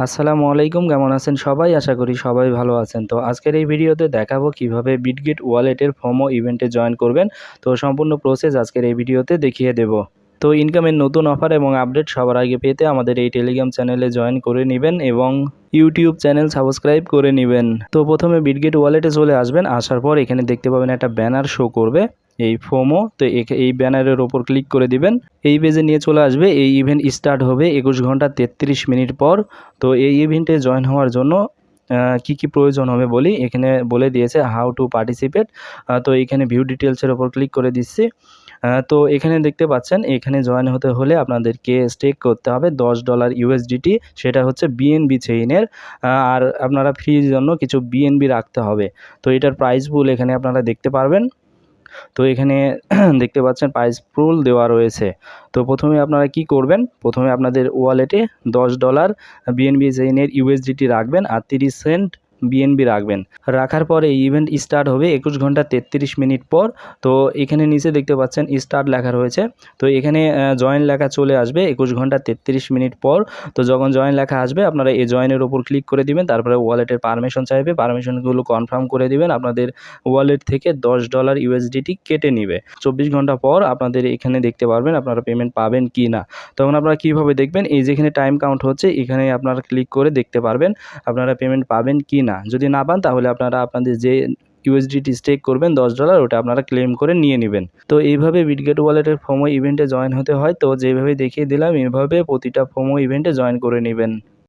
আসসালামু আলাইকুম, কেমন আছেন সবাই? আশা করি সবাই ভালো আছেন। তো আজকের এই ভিডিওতে দেখাবো কিভাবে বিটগেট ওয়ালেটের ফোমো ইভেন্টে জয়েন করবেন। তো সম্পূর্ণ প্রসেস আজকের এই ভিডিওতে দেখিয়ে দেব। তো ইনকামের নতুন অফার এবং আপডেট সবার আগে পেতে আমাদের এই টেলিগ্রাম চ্যানেলে জয়েন করে নেবেন এবং ইউটিউব চ্যানেল সাবস্ক্রাইব করে নেবেন। তো প্রথমে বিটগেট ওয়ালেটে চলে আসবেন। আসার পর এখানে দেখতে পাবেন একটা ব্যানার শো করবে, এই ফোমো। তো এই ব্যানারের ওপর ক্লিক করে দিবেন। এই পেজে নিয়ে চলে আসবে। এই ইভেন্ট স্টার্ট হবে 21 ঘন্টা 33 মিনিট পর। তো এই ইভেন্টে জয়েন হওয়ার জন্য কি প্রয়োজন হবে বলি, এখানে বলে দিয়েছে হাউ টু পার্টিসিপেট। তো এখানে ভিউ ডিটেলসের ওপর ক্লিক করে দিচ্ছি। তো এখানে দেখতে পাচ্ছেন, এখানে জয়েন হতে হলে আপনাদেরকে স্টেক করতে হবে $10 ইউএসডিটি, সেটা হচ্ছে বিএনবি চেইনের। আর আপনারা ফ্রির জন্য কিছু বিএনবি রাখতে হবে। তো এটার প্রাইস পুল এখানে আপনারা দেখতে পারবেন। তো এখানে দেখতে পাচ্ছেন প্রাইস পুল দেওয়া রয়েছে। তো প্রথমে আপনারা কি করবেন, প্রথমে আপনাদের ওয়ালেটে $10 বিএনবি চেইনের ইউএসডিটি রাখবেন আর 30 সেন্ট বিএনবি রাখবেন। রাখার পরে এই ইভেন্ট স্টার্ট হবে 21 ঘন্টা 33 মিনিট পর। তো এখানে নিচে দেখতে পাচ্ছেন স্টার্ট লেখা রয়েছে। তো এখানে জয়েন লেখা চলে আসবে 21 ঘন্টা 33 মিনিট পর। তো যখন জয়েন লেখা আসবে আপনারা এই জয়েনের ওপর ক্লিক করে দিবেন। তারপরে ওয়ালেটের পারমিশন চাইবে, পারমিশনগুলো কনফার্ম করে দিবেন। আপনাদের ওয়ালেট থেকে $10 ইউএসডিটি কেটে নিবে। 24 ঘন্টা পর আপনাদের এখানে দেখতে পারবেন আপনারা পেমেন্ট পাবেন কি না। তখন আপনারা কীভাবে দেখবেন, এই যেখানে টাইম কাউন্ট হচ্ছে এখানে আপনারা ক্লিক করে দেখতে পারবেন আপনারা পেমেন্ট পাবেন কি না। যদি না পান তাহলে আপনারা আপনাদের যে ইউএসডিটি স্টেক করবেন $10, ওটা আপনারা ক্লেম করে নিয়ে নেবেন। তো এইভাবে বিটগেট ওয়ালেটের ফোমো ইভেন্টে জয়েন হতে হয়। তো যেভাবে দেখিয়ে দিলাম এভাবে প্রতিটা ফোমো ইভেন্টে জয়েন করে নেবেন।